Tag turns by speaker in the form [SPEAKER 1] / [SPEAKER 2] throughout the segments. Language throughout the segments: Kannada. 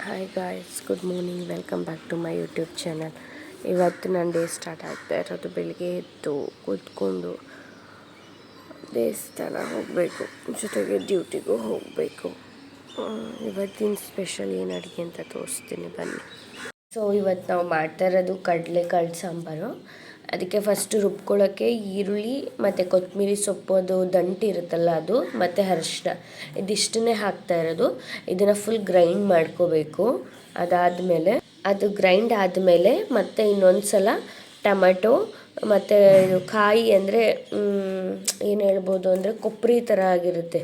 [SPEAKER 1] Hi guys, good morning. Welcome back to my YouTube channel. ಇವತ್ತು ನನ್ನ ಡೇ ಸ್ಟಾರ್ಟ್ ಆಗ್ತಾ ಇರೋದು ಬೆಳಿಗ್ಗೆ ಎದ್ದು ಕೂತ್ಕೊಂಡು ದೇವಸ್ಥಾನ ಹೋಗಬೇಕು, ಜೊತೆಗೆ ಡ್ಯೂಟಿಗೂ ಹೋಗಬೇಕು. ಇವತ್ತಿನ ಸ್ಪೆಷಲ್ ಏನು ಅಡುಗೆ ಅಂತ ತೋರಿಸ್ತೀನಿ ಬನ್ನಿ. ಸೊ ಇವತ್ತು ನಾವು ಮಾಡ್ತಾ ಇರೋದು ಕಡಲೆಕಾಳು ಸಾಂಬಾರು. ಅದಕ್ಕೆ ಫಸ್ಟು ರುಬ್ಕೊಳ್ಳೋಕ್ಕೆ ಈರುಳ್ಳಿ ಮತ್ತು ಕೊತ್ತಂಬರಿ ಸೊಪ್ಪು, ಅದು ದಂಟು ಇರುತ್ತಲ್ಲ ಅದು, ಮತ್ತು ಅರಿಶಿನ, ಇದಿಷ್ಟನ್ನೇ ಹಾಕ್ತಾ ಇರೋದು. ಇದನ್ನು ಫುಲ್ ಗ್ರೈಂಡ್ ಮಾಡ್ಕೋಬೇಕು. ಅದಾದಮೇಲೆ ಅದು ಗ್ರೈಂಡ್ ಆದಮೇಲೆ ಮತ್ತೆ ಇನ್ನೊಂದು ಸಲ ಟೊಮೆಟೊ ಮತ್ತು ಇದು ಕಾಯಿ ಅಂದರೆ ಏನು ಹೇಳ್ಬೋದು ಅಂದರೆ ಕೊಬ್ಬರಿ ಥರ ಆಗಿರುತ್ತೆ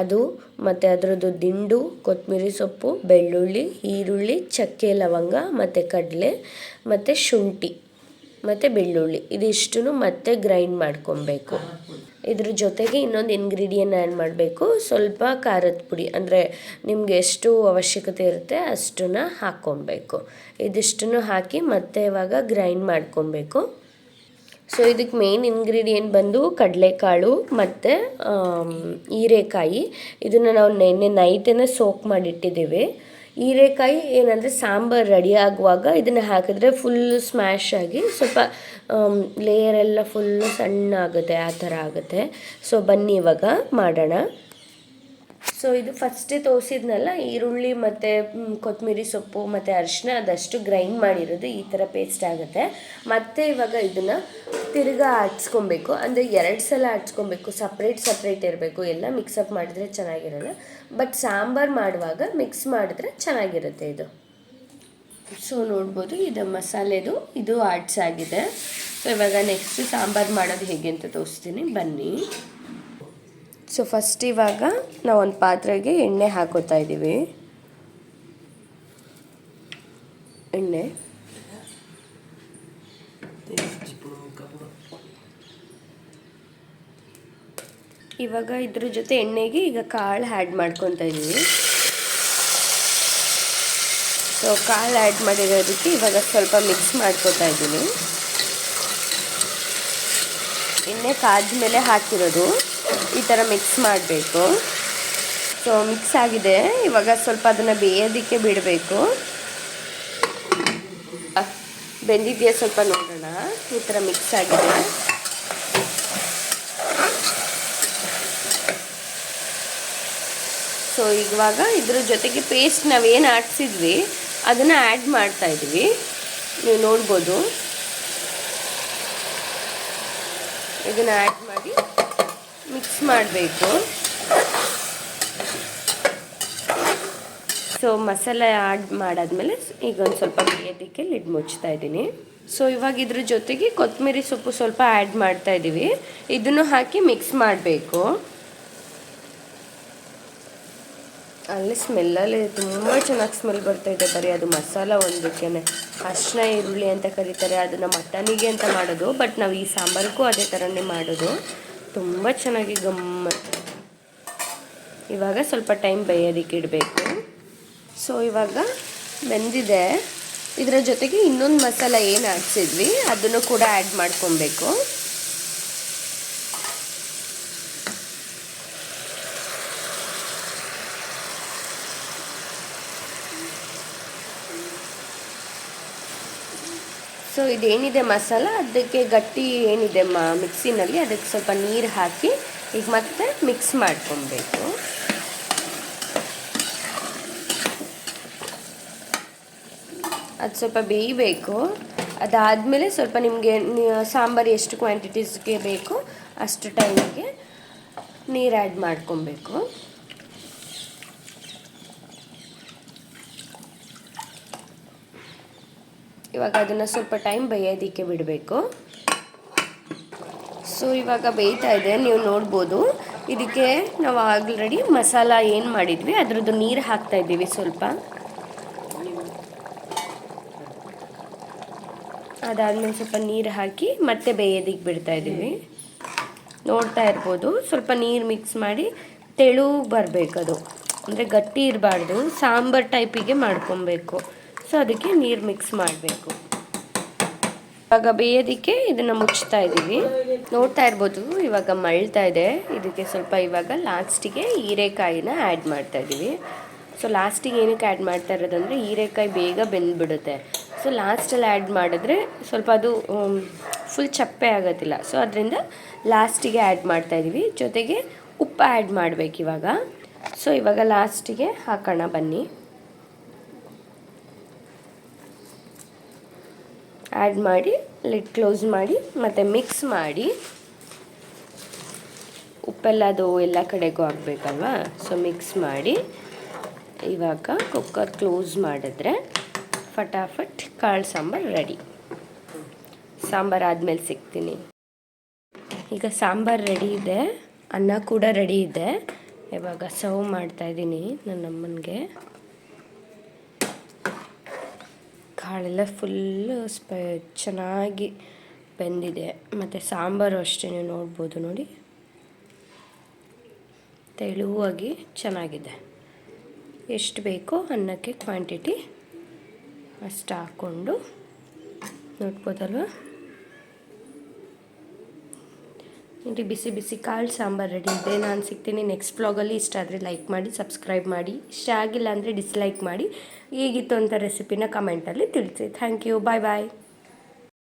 [SPEAKER 1] ಅದು, ಮತ್ತು ಅದರದ್ದು ದಿಂಡು, ಕೊತ್ತಂಬರಿ ಸೊಪ್ಪು, ಬೆಳ್ಳುಳ್ಳಿ, ಈರುಳ್ಳಿ, ಚಕ್ಕೆ, ಲವಂಗ ಮತ್ತು ಕಡಲೆ ಮತ್ತು ಶುಂಠಿ ಮತ್ತು ಬೆಳ್ಳುಳ್ಳಿ, ಇದಿಷ್ಟನ್ನು ಮತ್ತೆ ಗ್ರೈಂಡ್ ಮಾಡ್ಕೊಬೇಕು. ಇದ್ರ ಜೊತೆಗೆ ಇನ್ನೊಂದು ಇಂಗ್ರೀಡಿಯೆಂಟ್ ಆ್ಯಡ್ ಮಾಡಬೇಕು, ಸ್ವಲ್ಪ ಖಾರದ ಪುಡಿ, ಅಂದರೆ ನಿಮಗೆ ಎಷ್ಟು ಅವಶ್ಯಕತೆ ಇರುತ್ತೆ ಅಷ್ಟನ್ನು ಹಾಕ್ಕೊಬೇಕು. ಇದಿಷ್ಟನ್ನು ಹಾಕಿ ಮತ್ತೆ ಇವಾಗ ಗ್ರೈಂಡ್ ಮಾಡ್ಕೊಬೇಕು. ಸೊ ಇದಕ್ಕೆ ಮೇನ್ ಇಂಗ್ರೀಡಿಯೆಂಟ್ ಬಂದು ಕಡಲೆಕಾಳು ಮತ್ತು ಹೀರೆಕಾಯಿ. ಇದನ್ನು ನಾವು ನೆನ್ನೆ ನೈಟೇ ಸೋಕ್ ಮಾಡಿಟ್ಟಿದ್ದೀವಿ. ಹೀರೆಕಾಯಿ ಏನಂದರೆ ಸಾಂಬಾರು ರೆಡಿ ಆಗುವಾಗ ಇದನ್ನು ಹಾಕಿದ್ರೆ ಫುಲ್ಲು ಸ್ಮ್ಯಾಶ್ ಆಗಿ ಸ್ವಲ್ಪ ಲೇಯರೆಲ್ಲ ಫುಲ್ಲು ಸಣ್ಣ ಆಗುತ್ತೆ, ಆ ಥರ ಆಗುತ್ತೆ. ಸೊ ಬನ್ನಿ ಇವಾಗ ಮಾಡೋಣ. ಸೊ ಇದು ಫಸ್ಟೇ ತೋರಿಸಿದ್ನಲ್ಲ, ಈರುಳ್ಳಿ ಮತ್ತು ಕೊತ್ತಂಬರಿ ಸೊಪ್ಪು ಮತ್ತು ಅರಿಶಿನ ಅದಷ್ಟು ಗ್ರೈಂಡ್ ಮಾಡಿರೋದು ಈ ಥರ ಪೇಸ್ಟ್ ಆಗುತ್ತೆ. ಮತ್ತು ಇವಾಗ ಇದನ್ನು ತಿರ್ಗಾ ಆಡಿಸ್ಕೊಬೇಕು, ಅಂದರೆ 2 ಸಲ ಆಡಿಸ್ಕೊಬೇಕು. ಸಪ್ರೇಟ್ ಇರಬೇಕು, ಎಲ್ಲ ಮಿಕ್ಸಪ್ ಮಾಡಿದ್ರೆ ಚೆನ್ನಾಗಿರಲ್ಲ. ಬಟ್ ಸಾಂಬಾರು ಮಾಡುವಾಗ ಮಿಕ್ಸ್ ಮಾಡಿದ್ರೆ ಚೆನ್ನಾಗಿರುತ್ತೆ ಇದು. ಸೊ ನೋಡ್ಬೋದು, ಇದು ಮಸಾಲೆದು ಇದು ಆಡಿಸಾಗಿದೆ. ಸೊ ಇವಾಗ ನೆಕ್ಸ್ಟ್ ಸಾಂಬಾರು ಮಾಡೋದು ಹೇಗೆ ಅಂತ ತೋರಿಸ್ತೀನಿ ಬನ್ನಿ. ಸೊ ಫಸ್ಟ್ ಇವಾಗ ನಾವು ಒಂದು ಪಾತ್ರೆಗೆ ಎಣ್ಣೆ ಹಾಕೋತಾ ಇದ್ದೀವಿ. ಎಣ್ಣೆ ಇವಾಗ ಇದ್ರ ಜೊತೆ ಎಣ್ಣೆಗೆ ಈಗ ಕಾಳು ಆ್ಯಡ್ ಮಾಡ್ಕೊತಾ ಇದ್ದೀವಿ. ಸೊ ಕಾಳು ಆ್ಯಡ್ ಮಾಡಿರೋದಕ್ಕೆ ಇವಾಗ ಸ್ವಲ್ಪ ಮಿಕ್ಸ್ ಮಾಡ್ಕೊತಾ ಇದ್ದೀನಿ. ಎಣ್ಣೆ ಕಾದ್ಮೇಲೆ ಹಾಕಿರೋದು ಈ ಥರ ಮಿಕ್ಸ್ ಮಾಡಬೇಕು. ಸೊ ಮಿಕ್ಸ್ ಆಗಿದೆ, ಇವಾಗ ಸ್ವಲ್ಪ ಅದನ್ನು ಬೇಯೋದಕ್ಕೆ ಬಿಡಬೇಕು. ಬೆಂದಿದೆಯಾ ಸ್ವಲ್ಪ ನೋಡೋಣ. ಈ ಥರ ಮಿಕ್ಸ್ ಆಗಿದೆ. ಸೊ ಇವಾಗ ಇದ್ರ ಜೊತೆಗೆ ಪೇಸ್ಟ್ ನಾವೇನು ಆಡಿಸಿದ್ವಿ ಅದನ್ನು ಆ್ಯಡ್ ಮಾಡ್ತಾ ಇದ್ದೀವಿ. ನೀವು ನೋಡ್ಬೋದು, ಇದನ್ನು ಆ್ಯಡ್ ಮಾಡಿ ಮಿಕ್ಸ್ ಮಾಡಬೇಕು. ಸೊ ಮಸಾಲೆ ಆ್ಯಡ್ ಮಾಡಾದ್ಮೇಲೆ ಈಗ ಒಂದು ಸ್ವಲ್ಪ ಬೇಯೋದಕ್ಕೆ ಲಿಡ್ ಮುಚ್ತಾ ಇದ್ದೀನಿ. ಸೊ ಇವಾಗ ಇದ್ರ ಜೊತೆಗೆ ಕೊತ್ತಂಬರಿ ಸೊಪ್ಪು ಸ್ವಲ್ಪ ಆ್ಯಡ್ ಮಾಡ್ತಾ ಇದ್ದೀವಿ. ಇದನ್ನು ಹಾಕಿ ಮಿಕ್ಸ್ ಮಾಡಬೇಕು. ಅಲ್ಲಿ ಸ್ಮೆಲ್ಲಲ್ಲಿ ತುಂಬ ಚೆನ್ನಾಗಿ ಸ್ಮೆಲ್ ಬರ್ತಾಯಿದೆ. ಬರೀ ಅದು ಮಸಾಲ ಒಂದಕ್ಕೆ ಅರಿಶಿನ ಈರುಳ್ಳಿ ಅಂತ ಕರೀತಾರೆ, ಅದನ್ನು ಮಟನಿಗೆ ಅಂತ ಮಾಡೋದು. ಬಟ್ ನಾವು ಈ ಸಾಂಬಾರಿಗೂ ಅದೇ ಥರನೇ ಮಾಡೋದು. ತುಂಬ ಚೆನ್ನಾಗಿ ಗಮ್ಮತ್ತು. ಇವಾಗ ಸ್ವಲ್ಪ ಟೈಮ್ ಬೇಯೋದಕ್ಕೆ ಇಡಬೇಕು. ಸೊ ಇವಾಗ ಬೆಂದಿದೆ. ಇದರ ಜೊತೆಗೆ ಇನ್ನೊಂದು ಮಸಾಲ ಏನು ಹಾಕ್ಸಿದ್ವಿ ಅದನ್ನು ಕೂಡ ಆ್ಯಡ್ ಮಾಡ್ಕೊಬೇಕು. ಸೊ ಇದೇನಿದೆ ಮಸಾಲ, ಅದಕ್ಕೆ ಗಟ್ಟಿ ಏನಿದೆ ಮಿಕ್ಸಿನಲ್ಲಿ ಅದಕ್ಕೆ ಸ್ವಲ್ಪ ನೀರು ಹಾಕಿ ಈಗ ಮತ್ತೆ ಮಿಕ್ಸ್ ಮಾಡ್ಕೊಬೇಕು. ಅದು ಸ್ವಲ್ಪ ಬೇಯಬೇಕು. ಅದಾದಮೇಲೆ ಸ್ವಲ್ಪ ನಿಮಗೆ ಸಾಂಬಾರು ಎಷ್ಟು ಕ್ವಾಂಟಿಟೀಸ್ಗೆ ಬೇಕೋ ಅಷ್ಟು ಟೈಮಿಗೆ ನೀರು ಆ್ಯಡ್ ಮಾಡ್ಕೊಬೇಕು. ಇವಾಗ ಅದನ್ನು ಸ್ವಲ್ಪ ಟೈಮ್ ಬೇಯೋದಕ್ಕೆ ಬಿಡಬೇಕು. ಸೊ ಇವಾಗ ಬೇಯ್ತಾ ಇದೆ, ನೀವು ನೋಡ್ಬೋದು. ಇದಕ್ಕೆ ನಾವು ಆಲ್ರೆಡಿ ಮಸಾಲ ಏನು ಮಾಡಿದ್ವಿ ಅದರದ್ದು ನೀರು ಹಾಕ್ತಾ ಇದ್ದೀವಿ ಸ್ವಲ್ಪ. ಅದಾದಮೇಲೆ ಸ್ವಲ್ಪ ನೀರು ಹಾಕಿ ಮತ್ತೆ ಬೇಯೋದಕ್ಕೆ ಬಿಡ್ತಾ ಇದ್ದೀವಿ. ನೋಡ್ತಾ ಇರ್ಬೋದು, ಸ್ವಲ್ಪ ನೀರು ಮಿಕ್ಸ್ ಮಾಡಿ ತೆಳು ಬರಬೇಕದು, ಅಂದರೆ ಗಟ್ಟಿ ಇರಬಾರ್ದು, ಸಾಂಬಾರು ಟೈಪಿಗೆ ಮಾಡ್ಕೊಬೇಕು. ಸೊ ಅದಕ್ಕೆ ನೀರು ಮಿಕ್ಸ್ ಮಾಡಬೇಕು. ಇವಾಗ ಬೇಯೋದಕ್ಕೆ ಇದನ್ನು ಮುಚ್ತಾ ಇದ್ದೀವಿ. ನೋಡ್ತಾ ಇರ್ಬೋದು, ಇವಾಗ ಮಳ್ತಾ ಇದೆ. ಇದಕ್ಕೆ ಸ್ವಲ್ಪ ಇವಾಗ ಲಾಸ್ಟಿಗೆ ಹೀರೆಕಾಯಿನ ಆ್ಯಡ್ ಮಾಡ್ತಾ ಇದ್ದೀವಿ. ಸೊ ಲಾಸ್ಟಿಗೆ ಏನಕ್ಕೆ ಆ್ಯಡ್ ಮಾಡ್ತಾ ಇರೋದಂದರೆ ಹೀರೆಕಾಯಿ ಬೇಗ ಬೆಂದ್ಬಿಡುತ್ತೆ. ಸೊ ಲಾಸ್ಟಲ್ಲಿ ಆ್ಯಡ್ ಮಾಡಿದ್ರೆ ಸ್ವಲ್ಪ ಅದು ಫುಲ್ ಚಪ್ಪೆ ಆಗೋದಿಲ್ಲ. ಸೊ ಅದರಿಂದ ಲಾಸ್ಟಿಗೆ ಆ್ಯಡ್ ಮಾಡ್ತಾಯಿದ್ದೀವಿ. ಜೊತೆಗೆ ಉಪ್ಪು ಆ್ಯಡ್ ಮಾಡಬೇಕು ಇವಾಗ. ಸೊ ಇವಾಗ ಲಾಸ್ಟಿಗೆ ಹಾಕೋಣ ಬನ್ನಿ. ಆ್ಯಡ್ ಮಾಡಿ ಲಿಡ್ ಕ್ಲೋಸ್ ಮಾಡಿ ಮತ್ತು ಮಿಕ್ಸ್ ಮಾಡಿ. ಉಪ್ಪೆಲ್ಲ ಅದು ಎಲ್ಲ ಕಡೆಗೂ ಆಗಬೇಕಲ್ವಾ. ಸೊ ಮಿಕ್ಸ್ ಮಾಡಿ ಇವಾಗ ಕುಕ್ಕರ್ ಕ್ಲೋಸ್ ಮಾಡಿದ್ರೆ ಫಟಾಫಟ್ ಕಾಳು ಸಾಂಬಾರು ರೆಡಿ. ಸಾಂಬಾರು ಆದಮೇಲೆ ಸಿಗ್ತೀನಿ. ಈಗ ಸಾಂಬಾರು ರೆಡಿ ಇದೆ, ಅನ್ನ ಕೂಡ ರೆಡಿ ಇದೆ. ಇವಾಗ ಸರ್ವ್ ಮಾಡ್ತಾಯಿದ್ದೀನಿ ನನ್ನ ಅಮ್ಮನಿಗೆ. ಕಾಳೆಲ್ಲ ಫುಲ್ಲು ಚೆನ್ನಾಗಿ ಬೆಂದಿದೆ. ಮತ್ತು ಸಾಂಬಾರು ಅಷ್ಟೇ ನೋಡ್ಬೋದು ನೋಡಿ, ತೆಳುವಾಗಿ ಚೆನ್ನಾಗಿದೆ. ಎಷ್ಟು ಬೇಕೋ ಅನ್ನಕ್ಕೆ ಕ್ವಾಂಟಿಟಿ ಅಷ್ಟು ಹಾಕ್ಕೊಂಡು ನೋಡ್ಬೋದಲ್ವ. ನೋಡಿ ಬಿಸಿ ಬಿಸಿ ಕಾಳು ಸಾಂಬಾರು ರೆಡಿ ಇದೆ. ನಾನು ಸಿಗ್ತೀನಿ ನೆಕ್ಸ್ಟ್ ವ್ಲಾಗಲ್ಲಿ. ಇಷ್ಟ ಆದರೆ ಲೈಕ್ ಮಾಡಿ, ಸಬ್ಸ್ಕ್ರೈಬ್ ಮಾಡಿ. ಇಷ್ಟ ಆಗಿಲ್ಲ ಅಂದರೆ ಡಿಸ್ಲೈಕ್ ಮಾಡಿ. ಹೇಗಿತ್ತು ಅಂತ ರೆಸಿಪಿನ ಕಮೆಂಟಲ್ಲಿ ತಿಳಿಸಿ. Thank you. Bye bye.